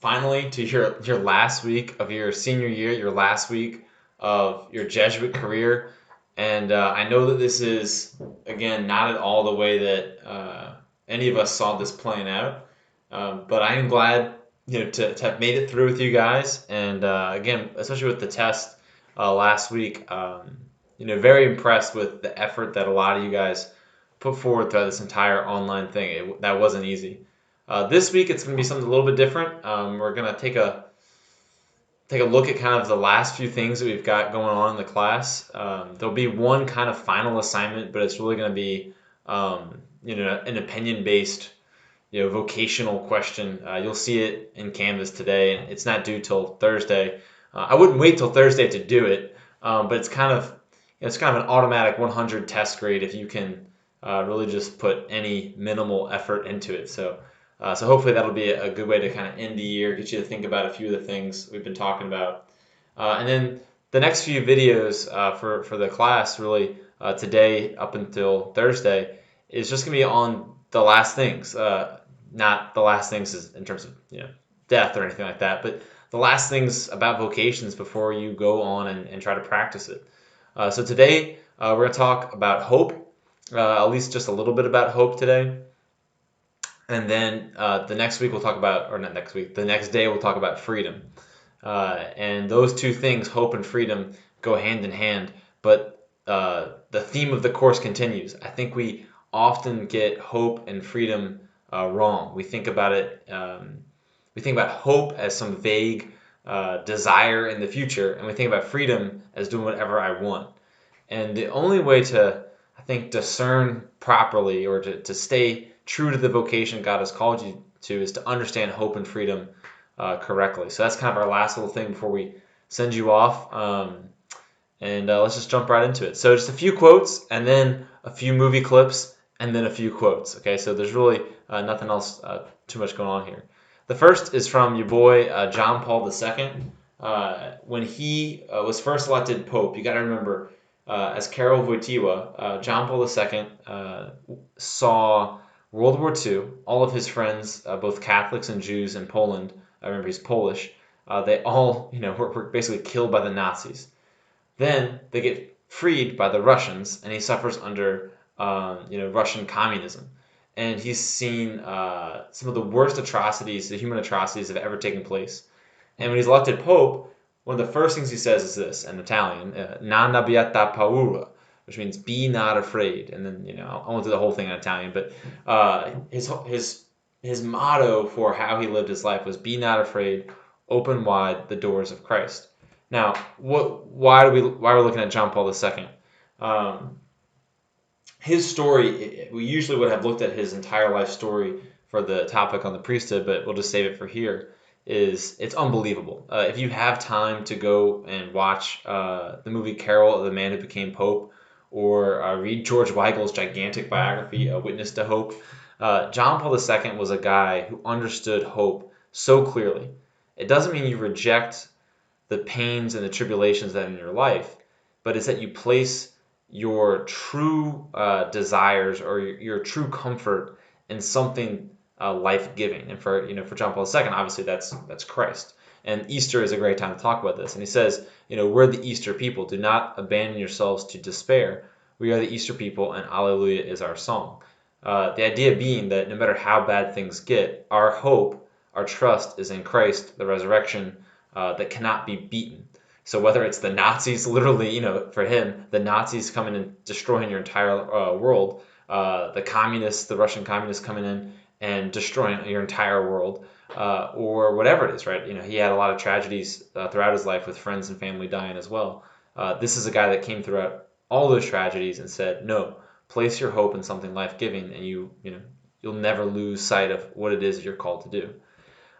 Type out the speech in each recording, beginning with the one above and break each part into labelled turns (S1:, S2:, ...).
S1: finally to your last week of your senior year, your last week of your Jesuit career. And I know that this is, again, not at all the way that any of us saw this playing out. But I am glad, to have made it through with you guys. And again, especially with the test last week, very impressed with the effort that a lot of you guys put forward throughout this entire online thing. That wasn't easy. This week it's going to be something a little bit different. We're going to take a look at kind of the last few things that we've got going on in the class. There'll be one kind of final assignment, but it's really going to be an opinion-based, vocational question. You'll see it in Canvas today, and it's not due till Thursday. I wouldn't wait till Thursday to do it, but it's kind of an automatic 100 test grade if you can really just put any minimal effort into it. So hopefully that'll be a good way to kind of end the year, get you to think about a few of the things we've been talking about. And then the next few videos for the class, really today up until Thursday, is just going to be on the last things. Not the last things in terms of death or anything like that, but the last things about vocations before you go on and try to practice it. So today we're going to talk about hope, at least just a little bit about hope today. And then the next week we'll talk about, or not next week, the next day we'll talk about freedom. And those two things, hope and freedom, go hand in hand. But the theme of the course continues. I think we often get hope and freedom wrong. We think about it. We think about hope as some vague desire in the future, and we think about freedom as doing whatever I want. And the only way to, I think, discern properly or to stay true to the vocation God has called you to is to understand hope and freedom correctly. So that's kind of our last little thing before we send you off. And let's just jump right into it. So just a few quotes, and then a few movie clips, and then a few quotes. Okay, so there's really nothing else too much going on here. The first is from your boy John Paul II. When he was first elected Pope, you got to remember, as Karol Wojtyła, John Paul II saw World War II. All of his friends, both Catholics and Jews in Poland, I remember he's Polish, they all were basically killed by the Nazis. Then they get freed by the Russians, and he suffers under Russian communism. And he's seen some of the worst atrocities, the human atrocities that have ever taken place. And when he's elected Pope, one of the first things he says is this, in Italian, non abbiate paura, which means be not afraid. And then, I won't do the whole thing in Italian, but his motto for how he lived his life was be not afraid, open wide the doors of Christ. Now, why are we looking at John Paul II? His story, we usually would have looked at his entire life story for the topic on the priesthood, but we'll just save it for here. It's unbelievable. If you have time to go and watch the movie Carol, the Man Who Became Pope, or read George Weigel's gigantic biography, A Witness to Hope, John Paul II was a guy who understood hope so clearly. It doesn't mean you reject the pains and the tribulations that are in your life, but it's that you place your true desires or your true comfort in something life-giving. And for John Paul II, obviously that's Christ. And Easter is a great time to talk about this. And he says, we're the Easter people. Do not abandon yourselves to despair. We are the Easter people, and Alleluia is our song. The idea being that no matter how bad things get, our hope, our trust is in Christ, the resurrection that cannot be beaten. So whether it's the Nazis, literally, for him, the Nazis coming and destroying your entire world, the Russian communists coming in and destroying your entire world, or whatever it is, right? He had a lot of tragedies throughout his life with friends and family dying as well. This is a guy that came throughout all those tragedies and said, no, place your hope in something life-giving, and you'll never lose sight of what it is you're called to do.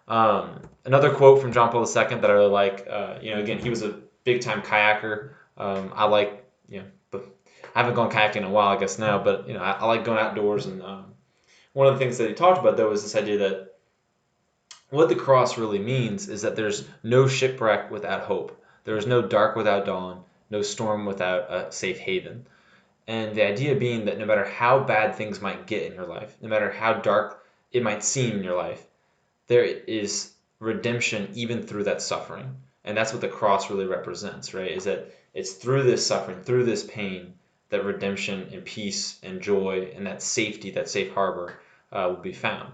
S1: Another quote from John Paul II that I really like, again, he was a big-time kayaker. I haven't gone kayaking in a while, I guess now, but I like going outdoors. And one of the things that he talked about, though, was this idea that what the cross really means is that there's no shipwreck without hope. There is no dark without dawn, no storm without a safe haven. And the idea being that no matter how bad things might get in your life, no matter how dark it might seem in your life, there is redemption even through that suffering. And that's what the cross really represents, right? Is that it's through this suffering, through this pain, that redemption and peace and joy and that safety, that safe harbor will be found.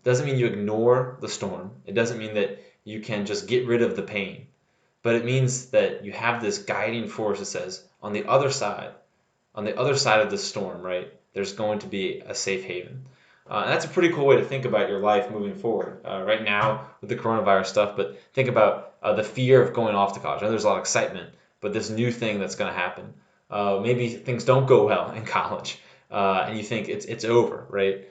S1: Doesn't mean you ignore the storm. It doesn't mean that you can just get rid of the pain. But it means that you have this guiding force that says, on the other side of the storm, right, there's going to be a safe haven. And that's a pretty cool way to think about your life moving forward. Right now with the coronavirus stuff, but think about the fear of going off to college. I know there's a lot of excitement, but this new thing that's going to happen. Maybe things don't go well in college, and you think it's over, right?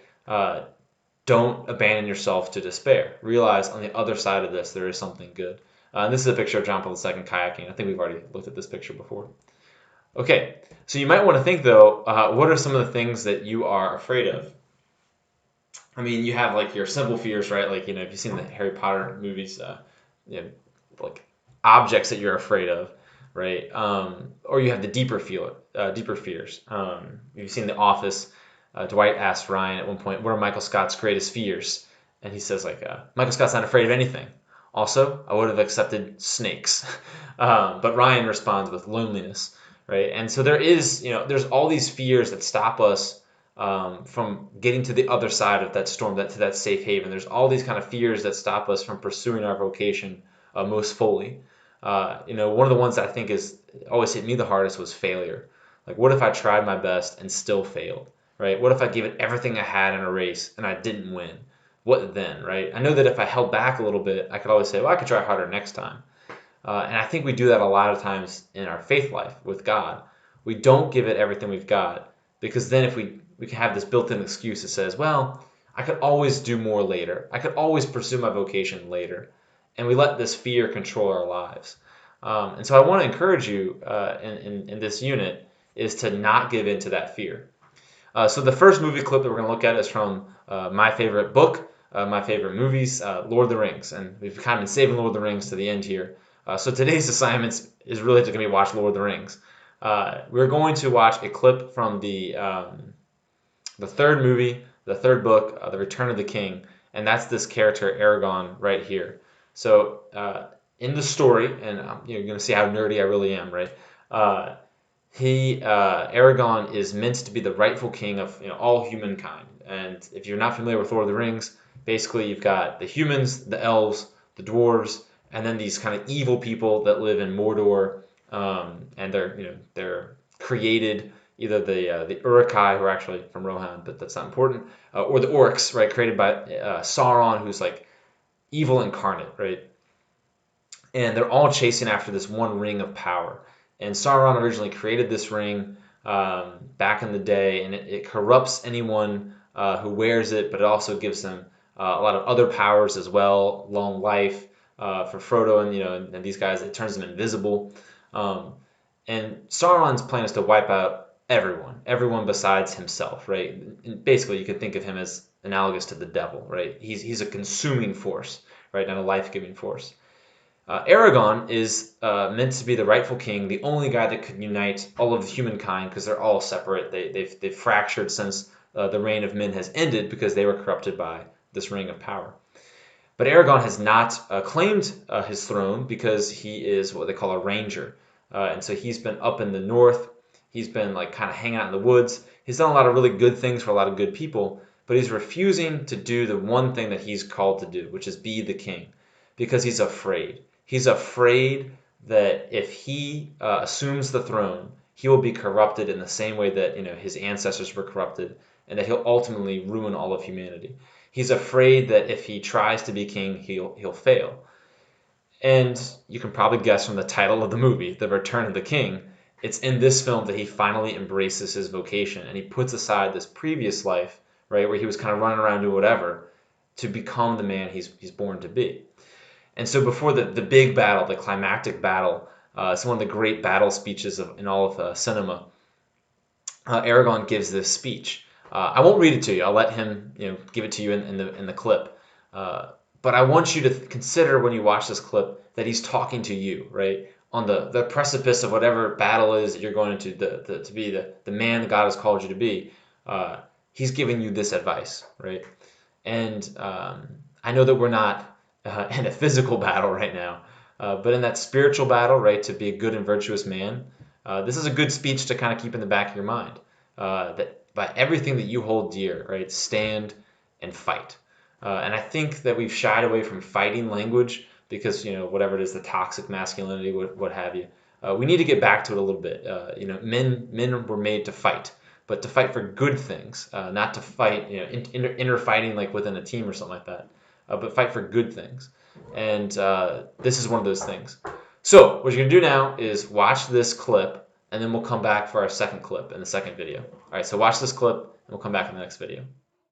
S1: Don't abandon yourself to despair. Realize on the other side of this there is something good. And this is a picture of John Paul II kayaking. I think we've already looked at this picture before. Okay, so you might want to think though, what are some of the things that you are afraid of? I mean, you have like your simple fears, right? Like, if you've seen the Harry Potter movies, you know, like objects that you're afraid of, right? Or you have the deeper fears. If you've seen The Office, Dwight asked Ryan at one point, "What are Michael Scott's greatest fears?" And he says, like, Michael Scott's not afraid of anything. Also, I would have accepted snakes. But Ryan responds with loneliness, right? And so there's all these fears that stop us from getting to the other side of that storm, to that safe haven. There's all these kind of fears that stop us from pursuing our vocation most fully. One of the ones that I think is always hit me the hardest was failure. Like, what if I tried my best and still failed, right? What if I gave it everything I had in a race and I didn't win? What then, right? I know that if I held back a little bit, I could always say, well, I could try harder next time. And I think we do that a lot of times in our faith life with God. We don't give it everything we've got, because then if we can have this built-in excuse that says, well, I could always do more later. I could always pursue my vocation later. And we let this fear control our lives. And so I want to encourage you in this unit is to not give in to that fear. So the first movie clip that we're going to look at is from my favorite book, my favorite movies, Lord of the Rings. And we've kind of been saving Lord of the Rings to the end here. So today's assignment is really just going to be watch Lord of the Rings. We're going to watch a clip from the third movie, the third book, The Return of the King, and that's this character Aragorn right here. So in the story, and you're going to see how nerdy I really am, right? Aragorn is meant to be the rightful king of all humankind. And if you're not familiar with Lord of the Rings, basically you've got the humans, the elves, the dwarves, and then these kind of evil people that live in Mordor, and they're created either the Uruk-hai, who are actually from Rohan, but that's not important, or the orcs, right, created by Sauron, who's like evil incarnate, right? And they're all chasing after this one ring of power. And Sauron originally created this ring back in the day, and it corrupts anyone who wears it, but it also gives them a lot of other powers as well, long life for Frodo and these guys. It turns them invisible. And Sauron's plan is to wipe out everyone besides himself, right? And basically, you could think of him as analogous to the devil, right? He's a consuming force, right, not a life-giving force. Aragorn is meant to be the rightful king, the only guy that could unite all of humankind, because they're all separate. They've fractured since the reign of men has ended because they were corrupted by this ring of power. But Aragorn has not claimed his throne because he is what they call a ranger. And so he's been up in the north. He's been like kind of hanging out in the woods. He's done a lot of really good things for a lot of good people, but he's refusing to do the one thing that he's called to do, which is be the king, because he's afraid. He's afraid that if he assumes the throne, he will be corrupted in the same way that his ancestors were corrupted, and that he'll ultimately ruin all of humanity. He's afraid that if he tries to be king, he'll fail. And you can probably guess from the title of the movie, The Return of the King, it's in this film that he finally embraces his vocation, and he puts aside this previous life, right, where he was kind of running around doing whatever, to become the man he's born to be. And so before the big battle, the climactic battle, it's one of the great battle speeches in all of cinema. Aragorn gives this speech. I won't read it to you. I'll let him give it to you in the clip. But I want you to consider when you watch this clip that he's talking to you, right? On the precipice of whatever battle is that you're going into to be the man that God has called you to be. He's giving you this advice, right? And I know that we're not in a physical battle right now. But in that spiritual battle, right, to be a good and virtuous man, this is a good speech to kind of keep in the back of your mind. That by everything that you hold dear, right, stand and fight. And I think that we've shied away from fighting language because, whatever it is, the toxic masculinity, what have you. We need to get back to it a little bit. Men were made to fight, but to fight for good things, not to fight, inner fighting like within a team or something like that, but fight for good things. And this is one of those things. So what you're gonna do now is watch this clip, and then we'll come back for our second clip in the second video. All right, so watch this clip, and we'll come back in the next video.